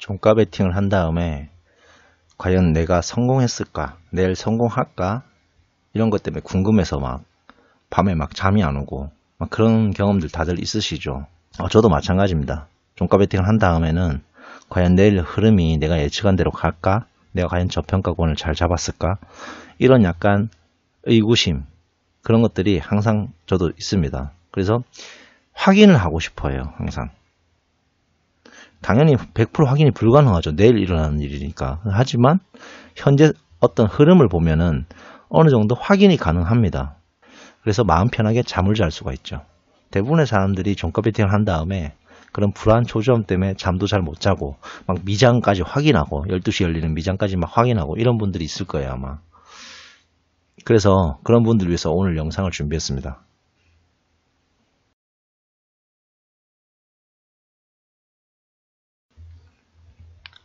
종가 베팅을 한 다음에 과연 내가 성공했을까? 내일 성공할까? 이런 것 때문에 궁금해서 막 밤에 막 잠이 안 오고 막 그런 경험들 다들 있으시죠? 저도 마찬가지입니다. 종가 베팅을 한 다음에는 과연 내일 흐름이 내가 예측한 대로 갈까? 내가 과연 저평가권을 잘 잡았을까? 이런 약간 의구심 그런 것들이 항상 저도 있습니다. 그래서 확인을 하고 싶어요. 항상. 당연히 100% 확인이 불가능하죠. 내일 일어나는 일이니까. 하지만 현재 어떤 흐름을 보면은 어느 정도 확인이 가능합니다. 그래서 마음 편하게 잠을 잘 수가 있죠. 대부분의 사람들이 종가 베팅을 한 다음에 그런 불안 조정 때문에 잠도 잘 못 자고 막 미장까지 확인하고 12시 열리는 미장까지 막 확인하고 이런 분들이 있을 거예요 아마. 그래서 그런 분들을 위해서 오늘 영상을 준비했습니다.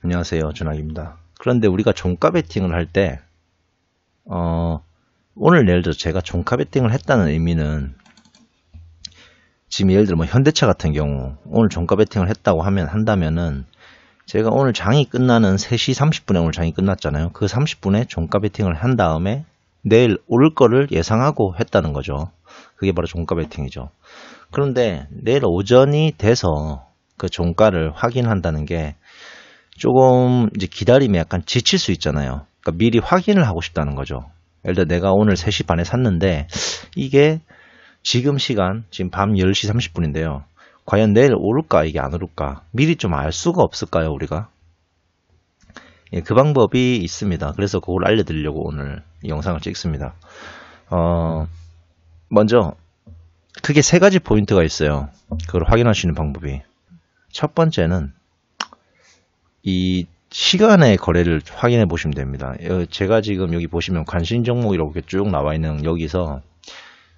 안녕하세요, 준학입니다. 그런데 우리가 종가 베팅을 할 때 오늘 예를 들어 제가 종가 베팅을 했다는 의미는 지금 예를 들어 뭐 현대차 같은 경우 오늘 종가 베팅을 했다고 한다면은 제가 오늘 장이 끝나는 3시 30분에 오늘 장이 끝났잖아요. 그 30분에 종가 베팅을 한 다음에 내일 오를 거를 예상하고 했다는 거죠. 그게 바로 종가 베팅이죠. 그런데 내일 오전이 돼서 그 종가를 확인한다는 게 조금 이제 기다림에 약간 지칠 수 있잖아요. 그러니까 미리 확인을 하고 싶다는 거죠. 예를 들어 내가 오늘 3시 반에 샀는데 이게 지금 시간, 지금 밤 10시 30분인데요. 과연 내일 오를까 이게 안 오를까 미리 좀 알 수가 없을까요 우리가? 예, 그 방법이 있습니다. 그래서 그걸 알려드리려고 오늘 이 영상을 찍습니다. 먼저 크게 3가지 포인트가 있어요. 그걸 확인할 수 있는 방법이. 첫 번째는 이 시간의 거래를 확인해 보시면 됩니다. 제가 지금 여기 보시면 관심 종목 이렇게 쭉 나와 있는 여기서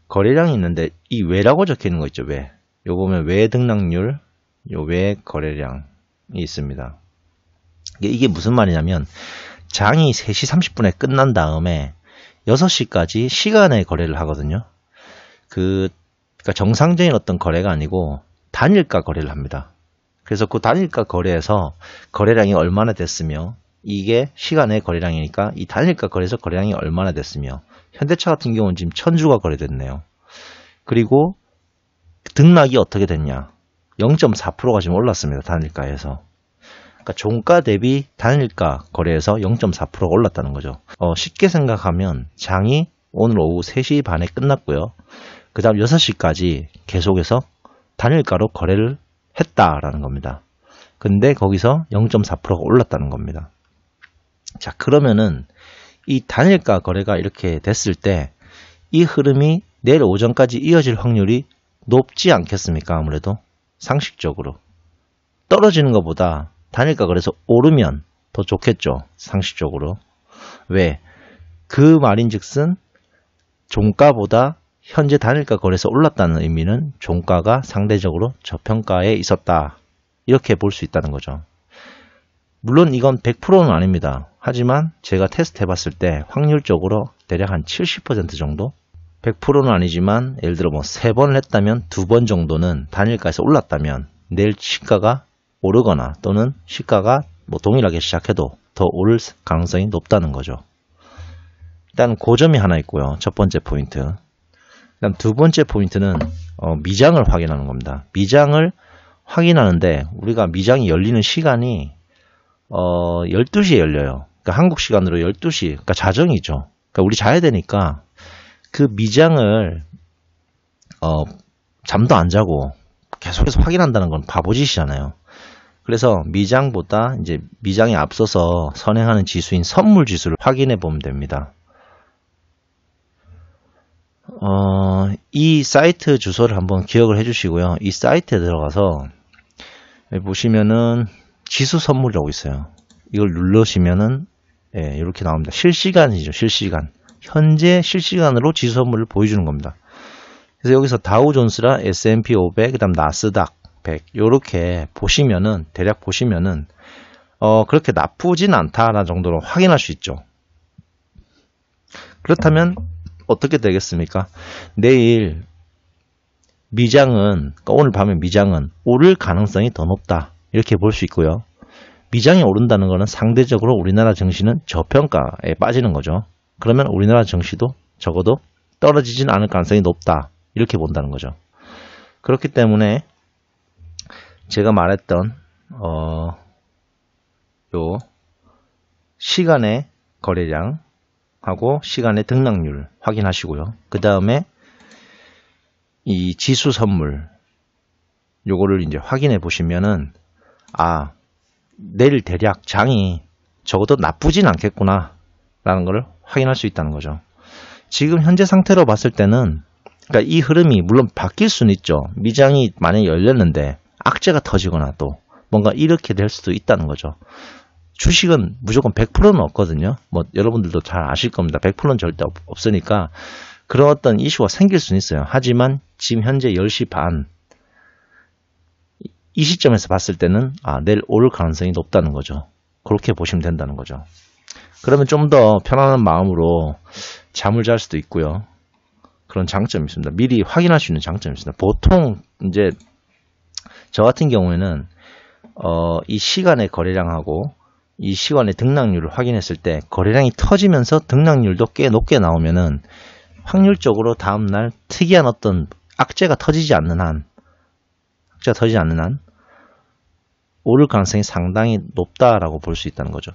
거래량이 있는데 이 외라고 적혀 있는 거 있죠. 외. 요 보면 외 등락률, 요 외 거래량이 있습니다. 이게 무슨 말이냐면 장이 3시 30분에 끝난 다음에 6시까지 시간의 거래를 하거든요. 그러니까 정상적인 어떤 거래가 아니고 단일가 거래를 합니다. 그래서 그 단일가 거래에서 거래량이 얼마나 됐으며 이게 시간의 거래량이니까 이 단일가 거래에서 거래량이 얼마나 됐으며 현대차 같은 경우는 지금 1000주가 거래됐네요. 그리고 등락이 어떻게 됐냐 0.4%가 지금 올랐습니다. 단일가에서. 그러니까 종가 대비 단일가 거래에서 0.4%가 올랐다는 거죠. 쉽게 생각하면 장이 오늘 오후 3시 반에 끝났고요. 그 다음 6시까지 계속해서 단일가로 거래를 했다라는 겁니다. 근데 거기서 0.4%가 올랐다는 겁니다. 자, 그러면은 이 단일가 거래가 이렇게 됐을 때 이 흐름이 내일 오전까지 이어질 확률이 높지 않겠습니까? 아무래도 상식적으로 떨어지는 것보다 단일가 거래에서 오르면 더 좋겠죠. 상식적으로. 왜? 그 말인즉슨 종가보다 현재 단일가 거래에서 올랐다는 의미는 종가가 상대적으로 저평가에 있었다. 이렇게 볼 수 있다는 거죠. 물론 이건 100%는 아닙니다. 하지만 제가 테스트 해봤을 때 확률적으로 대략 한 70% 정도? 100%는 아니지만 예를 들어 뭐 3번을 했다면 2번 정도는 단일가에서 올랐다면 내일 시가가 오르거나 또는 시가가 뭐 동일하게 시작해도 더 오를 가능성이 높다는 거죠. 일단 그 점이 하나 있고요. 첫 번째 포인트. 그다음 두 번째 포인트는 미장을 확인하는 겁니다. 미장을 확인하는데 우리가 미장이 열리는 시간이 12시에 열려요. 그러니까 한국 시간으로 12시, 그러니까 자정이죠. 그러니까 우리 자야 되니까 그 미장을 잠도 안 자고 계속해서 확인한다는 건 바보짓이잖아요. 그래서 미장보다 이제 미장에 앞서서 선행하는 지수인 선물 지수를 확인해 보면 됩니다. 이 사이트 주소를 한번 기억을 해 주시고요. 이 사이트에 들어가서 여기 보시면은 지수 선물이라고 있어요. 이걸 누르시면은 예, 이렇게 나옵니다. 실시간이죠. 실시간. 현재 실시간으로 지수 선물을 보여주는 겁니다. 그래서 여기서 다우존스랑 S&P 500, 그 다음 나스닥 100 이렇게 보시면은 대략 보시면은 그렇게 나쁘진 않다라는 정도로 확인할 수 있죠. 그렇다면 어떻게 되겠습니까? 내일 미장은, 그러니까 오늘 밤에 미장은 오를 가능성이 더 높다. 이렇게 볼 수 있고요. 미장이 오른다는 것은 상대적으로 우리나라 증시는 저평가에 빠지는 거죠. 그러면 우리나라 증시도 적어도 떨어지진 않을 가능성이 높다. 이렇게 본다는 거죠. 그렇기 때문에 제가 말했던 요 시간의 거래량하고 시간의 등락률 확인하시고요. 그 다음에 이 지수 선물 요거를 이제 확인해 보시면은 내일 대략 장이 적어도 나쁘진 않겠구나 라는 걸 확인할 수 있다는 거죠. 지금 현재 상태로 봤을 때는 그러니까 이 흐름이 물론 바뀔 수는 있죠. 미장이 만약에 열렸는데 악재가 터지거나 또 뭔가 이렇게 될 수도 있다는 거죠. 주식은 무조건 100%는 없거든요. 뭐 여러분들도 잘 아실 겁니다. 100%는 절대 없으니까 그런 어떤 이슈가 생길 수는 있어요. 하지만 지금 현재 10시 반 이 시점에서 봤을 때는 내일 오를 가능성이 높다는 거죠. 그렇게 보시면 된다는 거죠. 그러면 좀 더 편안한 마음으로 잠을 잘 수도 있고요. 그런 장점이 있습니다. 미리 확인할 수 있는 장점이 있습니다. 보통 이제 저 같은 경우에는 이 시간의 거래량하고 이 시간의 등락률을 확인했을 때 거래량이 터지면서 등락률도 꽤 높게 나오면은 확률적으로 다음날 특이한 어떤 악재가 터지지 않는 한 오를 가능성이 상당히 높다라고 볼 수 있다는 거죠.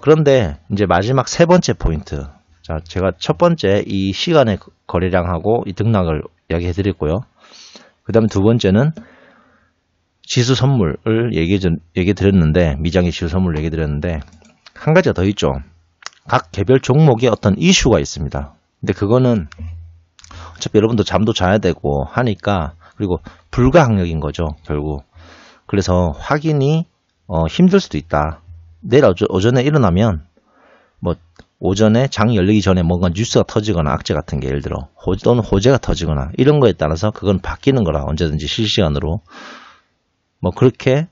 그런데 이제 마지막 세 번째 포인트. 자, 제가 첫 번째 이 시간의 거래량하고 이 등락을 이야기해 드렸고요. 그 다음에 두 번째는 지수 선물을 얘기 드렸는데, 미장의 지수 선물을 얘기 드렸는데, 한 가지가 더 있죠. 각 개별 종목에 어떤 이슈가 있습니다. 근데 그거는 어차피 여러분도 잠도 자야 되고 하니까, 그리고 불가항력인 거죠, 결국. 그래서 확인이 힘들 수도 있다. 내일 오전에 일어나면 뭐 오전에 장 열리기 전에 뭔가 뉴스가 터지거나 악재 같은 게 예를 들어 또는 호재가 터지거나 이런 거에 따라서 그건 바뀌는 거라 언제든지 실시간으로 뭐 그렇게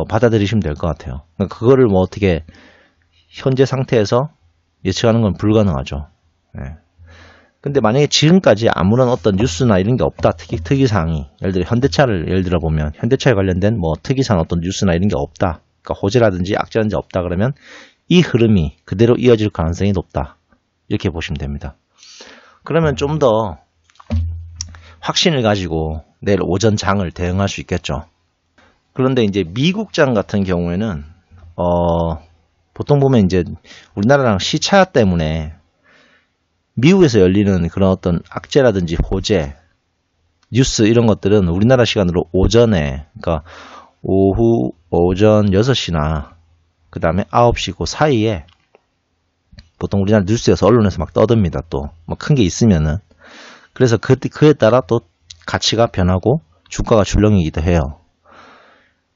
받아들이시면 될 것 같아요. 그러니까 그거를 뭐 어떻게 현재 상태에서 예측하는 건 불가능하죠. 네. 근데 만약에 지금까지 아무런 어떤 뉴스나 이런 게 없다. 특이사항이. 예를 들어 현대차를 예를 들어 보면 현대차에 관련된 뭐 특이사항 어떤 뉴스나 이런 게 없다. 그러니까 호재라든지 악재라든지 없다 그러면 이 흐름이 그대로 이어질 가능성이 높다. 이렇게 보시면 됩니다. 그러면 좀 더 확신을 가지고 내일 오전 장을 대응할 수 있겠죠. 그런데 이제 미국장 같은 경우에는 보통 보면 이제 우리나라랑 시차 때문에 미국에서 열리는 그런 어떤 악재라든지 호재, 뉴스 이런 것들은 우리나라 시간으로 오전에, 그러니까 오전 6시나 그 다음에 9시 그 사이에 보통 우리나라 뉴스에서 언론에서 막 떠듭니다. 또 뭐 큰 게 있으면은. 그래서 그에 따라 또 가치가 변하고 주가가 출렁이기도 해요.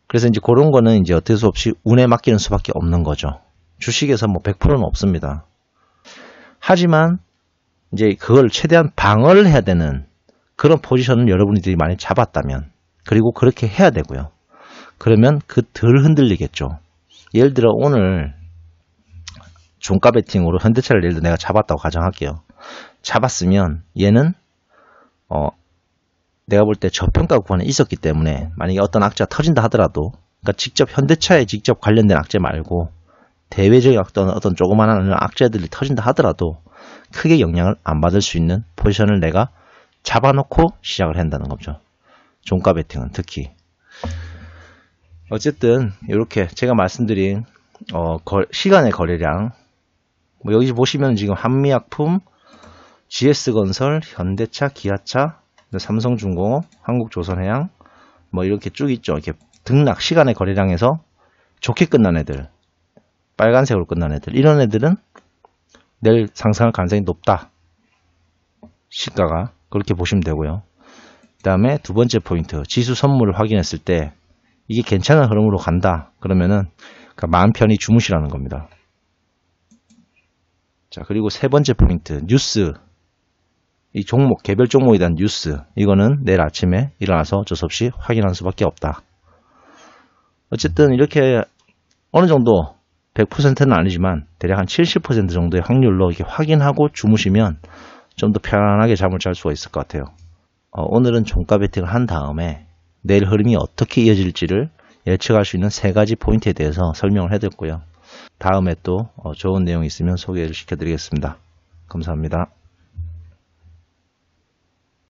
그래서 이제 그런 거는 이제 어쩔 수 없이 운에 맡기는 수밖에 없는 거죠. 주식에서 뭐 100%는 없습니다. 하지만 이제 그걸 최대한 방어를 해야 되는 그런 포지션을 여러분들이 많이 잡았다면, 그리고 그렇게 해야 되고요. 그러면 덜 흔들리겠죠. 예를 들어 오늘 종가 베팅으로 현대차를 예를 들어 내가 잡았다고 가정할게요. 잡았으면 얘는 내가 볼 때 저평가 구간에 있었기 때문에 만약에 어떤 악재가 터진다 하더라도, 그러니까 직접 현대차에 직접 관련된 악재 말고 대외적인 어떤 조그마한 악재들이 터진다 하더라도 크게 영향을 안 받을 수 있는 포지션을 내가 잡아놓고 시작을 한다는 거죠. 종가 베팅은 특히. 어쨌든 이렇게 제가 말씀드린 시간의 거래량, 뭐 여기 보시면 지금 한미약품, GS건설, 현대차, 기아차, 삼성중공업, 한국조선해양 뭐 이렇게 쭉 있죠. 이렇게 등락 시간의 거래량에서 좋게 끝난 애들, 빨간색으로 끝난 애들, 이런 애들은 내일 상승할 가능성이 높다. 시가가. 그렇게 보시면 되고요. 그 다음에 두 번째 포인트, 지수 선물을 확인했을 때 이게 괜찮은 흐름으로 간다. 그러면은 마음 편히 주무시라는 겁니다. 자, 그리고 세 번째 포인트, 뉴스. 이 종목, 개별 종목에 대한 뉴스. 이거는 내일 아침에 일어나서 어쩔 수 없이 확인할 수밖에 없다. 어쨌든 이렇게 어느 정도 100%는 아니지만 대략 한 70% 정도의 확률로 이렇게 확인하고 주무시면 좀 더 편안하게 잠을 잘 수가 있을 것 같아요. 오늘은 종가 베팅을 한 다음에 내일 흐름이 어떻게 이어질지를 예측할 수 있는 3가지 포인트에 대해서 설명을 해드렸고요. 다음에 또 좋은 내용 있으면 소개를 시켜드리겠습니다. 감사합니다.